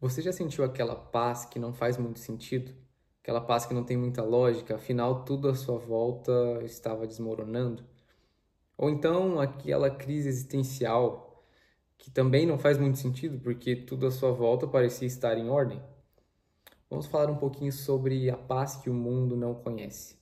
Você já sentiu aquela paz que não faz muito sentido? Aquela paz que não tem muita lógica, afinal tudo à sua volta estava desmoronando? Ou então aquela crise existencial que também não faz muito sentido porque tudo à sua volta parecia estar em ordem? Vamos falar um pouquinho sobre a paz que o mundo não conhece.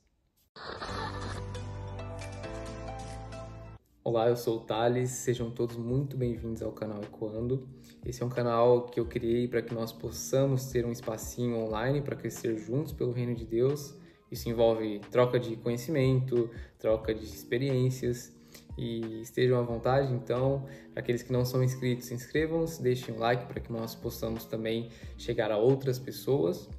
Olá, eu sou o Thales, sejam todos muito bem-vindos ao canal Ecoando. Esse é um canal que eu criei para que nós possamos ter um espacinho online para crescer juntos pelo reino de Deus. Isso envolve troca de conhecimento, troca de experiências e estejam à vontade. Então, para aqueles que não são inscritos, inscrevam-se, deixem um like para que nós possamos também chegar a outras pessoas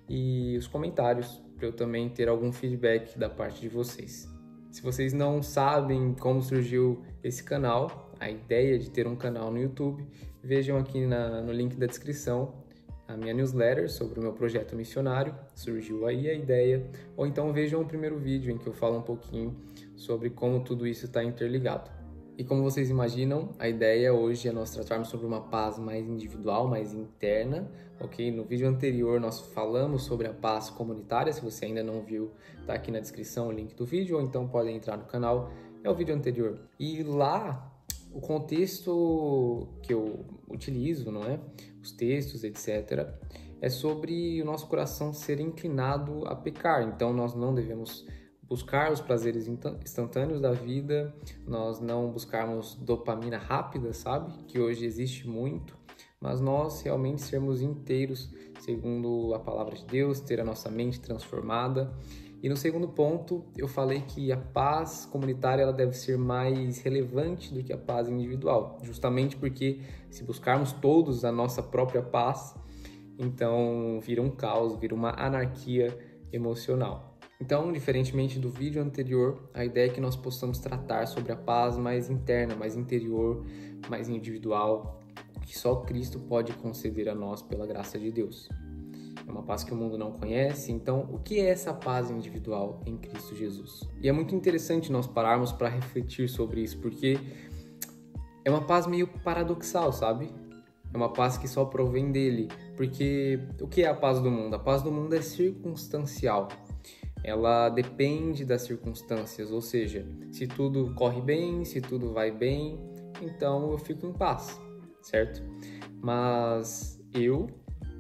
e os comentários para eu também ter algum feedback da parte de vocês. Se vocês não sabem como surgiu esse canal, a ideia de ter um canal no YouTube, vejam aqui no link da descrição a minha newsletter sobre o meu projeto missionário, surgiu aí a ideia, ou então vejam o primeiro vídeo em que eu falo um pouquinho sobre como tudo isso está interligado. E como vocês imaginam, a ideia hoje é nós tratarmos sobre uma paz mais individual, mais interna, ok? No vídeo anterior nós falamos sobre a paz comunitária, se você ainda não viu, tá aqui na descrição o link do vídeo, ou então podem entrar no canal, é o vídeo anterior. E lá, o contexto que eu utilizo, não é? Os textos, etc., é sobre o nosso coração ser inclinado a pecar, então nós não devemos buscar os prazeres instantâneos da vida, nós não buscarmos dopamina rápida, sabe? Que hoje existe muito, mas nós realmente sermos inteiros, segundo a palavra de Deus, ter a nossa mente transformada. E no segundo ponto, eu falei que a paz comunitária ela deve ser mais relevante do que a paz individual, justamente porque se buscarmos todos a nossa própria paz, então vira um caos, vira uma anarquia emocional. Então, diferentemente do vídeo anterior, a ideia é que nós possamos tratar sobre a paz mais interna, mais interior, mais individual, que só Cristo pode conceder a nós pela graça de Deus. É uma paz que o mundo não conhece, então o que é essa paz individual em Cristo Jesus? E é muito interessante nós pararmos para refletir sobre isso, porque é uma paz meio paradoxal, sabe? É uma paz que só provém dele, porque o que é a paz do mundo? A paz do mundo é circunstancial. Ela depende das circunstâncias, ou seja, se tudo corre bem, se tudo vai bem, então eu fico em paz, certo? Mas eu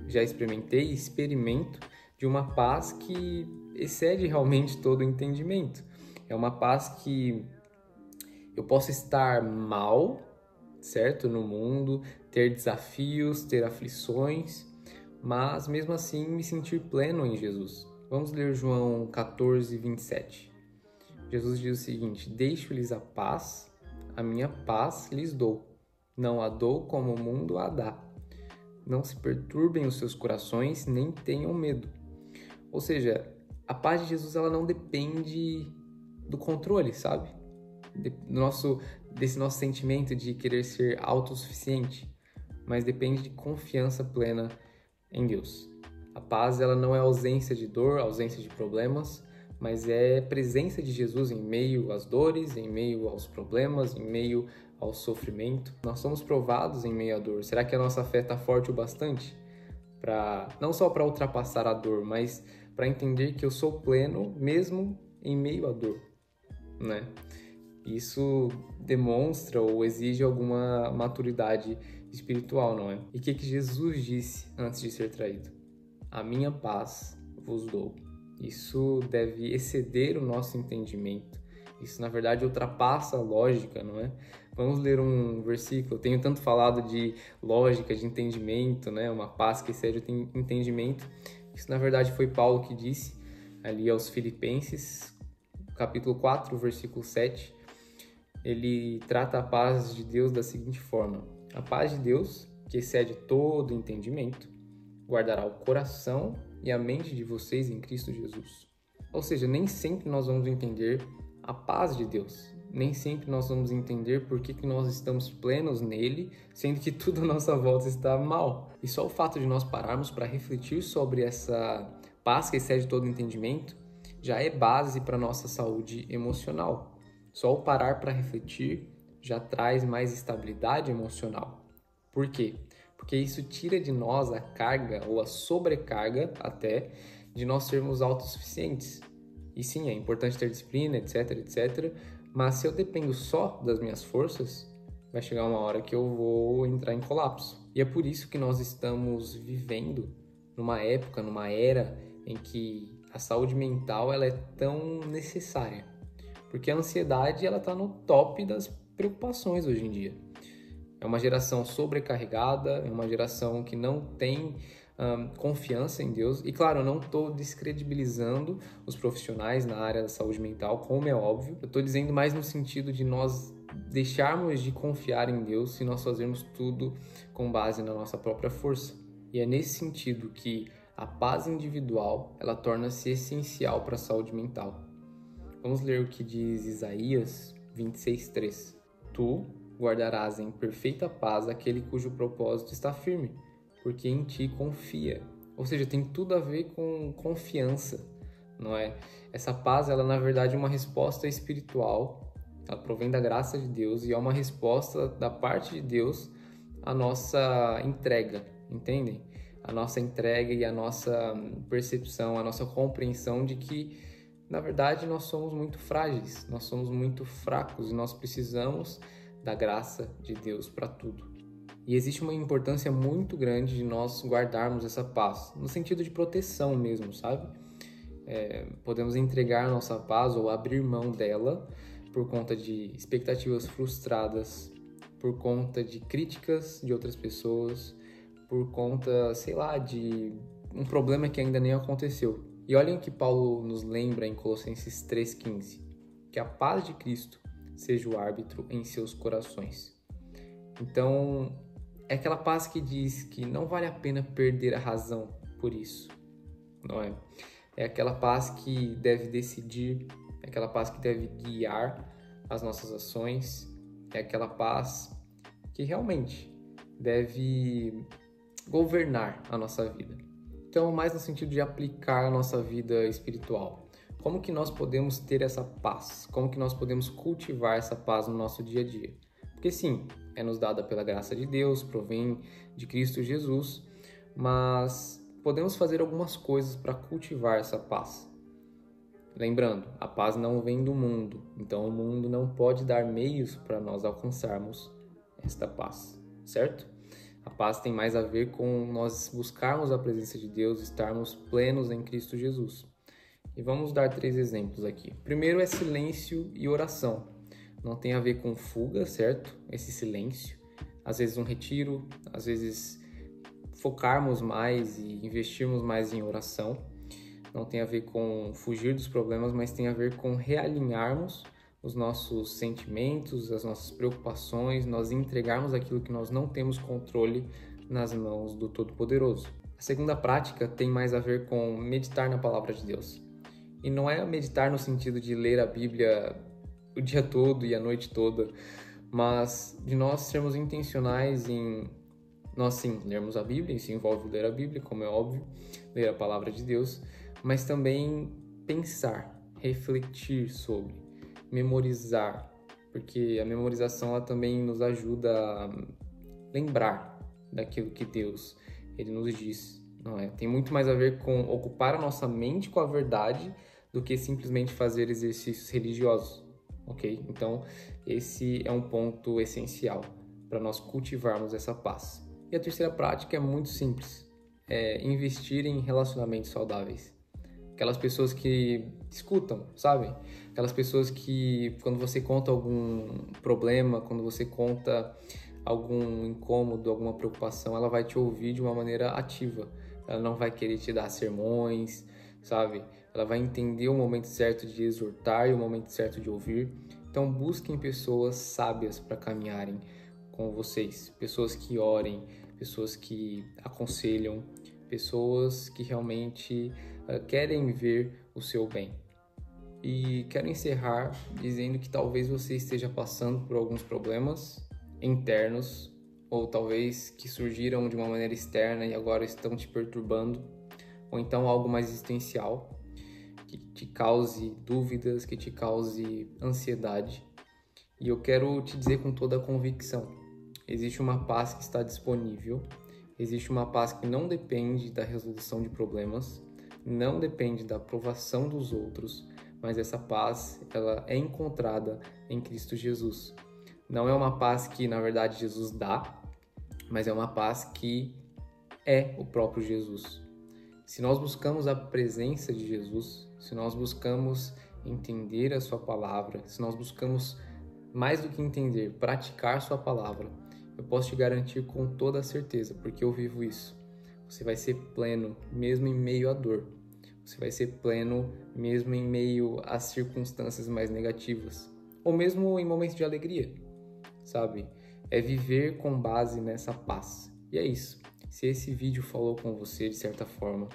já experimentei e experimento de uma paz que excede realmente todo o entendimento. É uma paz que eu posso estar mal, certo? No mundo, ter desafios, ter aflições, mas mesmo assim me sentir pleno em Jesus. Vamos ler João 14, 27. Jesus diz o seguinte: deixo-lhes a paz, a minha paz lhes dou. Não a dou como o mundo a dá. Não se perturbem os seus corações, nem tenham medo. Ou seja, a paz de Jesus ela não depende do controle, sabe? Desse nosso sentimento de querer ser autossuficiente, mas depende de confiança plena em Deus. A paz ela não é ausência de dor, ausência de problemas, mas é presença de Jesus em meio às dores, em meio aos problemas, em meio ao sofrimento. Nós somos provados em meio à dor. Será que a nossa fé está forte o bastante? Não só para ultrapassar a dor, mas para entender que eu sou pleno mesmo em meio à dor, né? Isso demonstra ou exige alguma maturidade espiritual, não é? E o que Jesus disse antes de ser traído? A minha paz vos dou. Isso deve exceder o nosso entendimento. Isso, na verdade, ultrapassa a lógica, não é? Vamos ler um versículo. Eu tenho tanto falado de lógica, de entendimento, né? Uma paz que excede o entendimento. Isso, na verdade, foi Paulo que disse ali aos Filipenses, capítulo 4, versículo 7. Ele trata a paz de Deus da seguinte forma: a paz de Deus, que excede todo entendimento, guardará o coração e a mente de vocês em Cristo Jesus. Ou seja, nem sempre nós vamos entender a paz de Deus. Nem sempre nós vamos entender por que nós estamos plenos nele, sendo que tudo à nossa volta está mal. E só o fato de nós pararmos para refletir sobre essa paz que excede todo entendimento já é base para a nossa saúde emocional. Só o parar para refletir já traz mais estabilidade emocional. Por quê? porque isso tira de nós a carga ou a sobrecarga até de nós sermos autossuficientes. E sim, é importante ter disciplina, etc, etc, mas se eu dependo só das minhas forças, vai chegar uma hora que eu vou entrar em colapso. E é por isso que nós estamos vivendo numa época, numa era em que a saúde mental ela é tão necessária. Porque a ansiedade ela está no top das preocupações hoje em dia. É uma geração sobrecarregada, é uma geração que não tem confiança em Deus. E claro, eu não estou descredibilizando os profissionais na área da saúde mental, como é óbvio. Eu estou dizendo mais no sentido de nós deixarmos de confiar em Deus se nós fazermos tudo com base na nossa própria força. E é nesse sentido que a paz individual ela torna-se essencial para a saúde mental. Vamos ler o que diz Isaías 26:3. Tu guardarás em perfeita paz aquele cujo propósito está firme, porque em ti confia. Ou seja, tem tudo a ver com confiança, não é? Essa paz, ela na verdade é uma resposta espiritual, ela provém da graça de Deus e é uma resposta da parte de Deus à nossa entrega, entendem? A nossa entrega e a nossa percepção, a nossa compreensão de que, na verdade, nós somos muito frágeis, nós somos muito fracos e nós precisamos da graça de Deus para tudo. E existe uma importância muito grande de nós guardarmos essa paz, no sentido de proteção mesmo, sabe? Podemos entregar nossa paz ou abrir mão dela por conta de expectativas frustradas, por conta de críticas de outras pessoas, por conta, sei lá, de um problema que ainda nem aconteceu. E olhem o que Paulo nos lembra em Colossenses 3,15, que a paz de Cristo seja o árbitro em seus corações. Então, é aquela paz que diz que não vale a pena perder a razão por isso, não é? É aquela paz que deve decidir, é aquela paz que deve guiar as nossas ações, é aquela paz que realmente deve governar a nossa vida. Então, mais no sentido de aplicar a nossa vida espiritual. Como que nós podemos ter essa paz? Como que nós podemos cultivar essa paz no nosso dia a dia? Porque sim, é nos dada pela graça de Deus, provém de Cristo Jesus, mas podemos fazer algumas coisas para cultivar essa paz. Lembrando, a paz não vem do mundo, então o mundo não pode dar meios para nós alcançarmos esta paz, certo? A paz tem mais a ver com nós buscarmos a presença de Deus, estarmos plenos em Cristo Jesus. E vamos dar 3 exemplos aqui. Primeiro é silêncio e oração. Não tem a ver com fuga, certo? Esse silêncio. Às vezes um retiro, às vezes focarmos mais e investirmos mais em oração. Não tem a ver com fugir dos problemas, mas tem a ver com realinharmos os nossos sentimentos, as nossas preocupações, nós entregarmos aquilo que nós não temos controle nas mãos do Todo-Poderoso. A segunda prática tem mais a ver com meditar na Palavra de Deus. E não é meditar no sentido de ler a Bíblia o dia todo e a noite toda, mas de nós sermos intencionais em nós sim lermos a Bíblia, isso envolve ler a Bíblia, como é óbvio, ler a Palavra de Deus, mas também pensar, refletir sobre, memorizar, porque a memorização ela também nos ajuda a lembrar daquilo que Deus ele nos diz, não é? Tem muito mais a ver com ocupar a nossa mente com a verdade do que simplesmente fazer exercícios religiosos, ok? Então, esse é um ponto essencial para nós cultivarmos essa paz. E a terceira prática é muito simples, é investir em relacionamentos saudáveis. Aquelas pessoas que escutam, sabe? Aquelas pessoas que, quando você conta algum problema, quando você conta algum incômodo, alguma preocupação, ela vai te ouvir de uma maneira ativa. Ela não vai querer te dar sermões, sabe? Ela vai entender o momento certo de exortar e o momento certo de ouvir. Então, busquem pessoas sábias para caminharem com vocês. Pessoas que orem, pessoas que aconselham, pessoas que realmente querem ver o seu bem. E quero encerrar dizendo que talvez você esteja passando por alguns problemas internos ou talvez que surgiram de uma maneira externa e agora estão te perturbando, ou então algo mais existencial que te cause dúvidas, que te cause ansiedade. E eu quero te dizer com toda a convicção, existe uma paz que está disponível Existe uma paz que não depende da resolução de problemas, não depende da aprovação dos outros, mas essa paz, ela é encontrada em Cristo Jesus. Não é uma paz que, na verdade, Jesus dá, mas é uma paz que é o próprio Jesus. Se nós buscamos a presença de Jesus, se nós buscamos entender a sua palavra, se nós buscamos, mais do que entender, praticar sua palavra, eu posso te garantir com toda a certeza, porque eu vivo isso. Você vai ser pleno mesmo em meio à dor. Você vai ser pleno mesmo em meio às circunstâncias mais negativas, ou mesmo em momentos de alegria, sabe? É viver com base nessa paz. E é isso. Se esse vídeo falou com você de certa forma,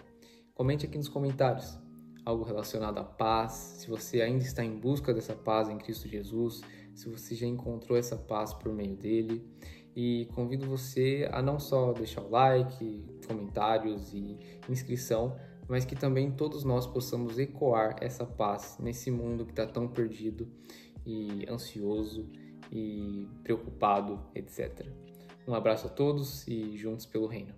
comente aqui nos comentários algo relacionado à paz, se você ainda está em busca dessa paz em Cristo Jesus, se você já encontrou essa paz por meio dele. E convido você a não só deixar o like, comentários e inscrição, mas que também todos nós possamos ecoar essa paz nesse mundo que está tão perdido e ansioso e preocupado, etc. Um abraço a todos e juntos pelo reino.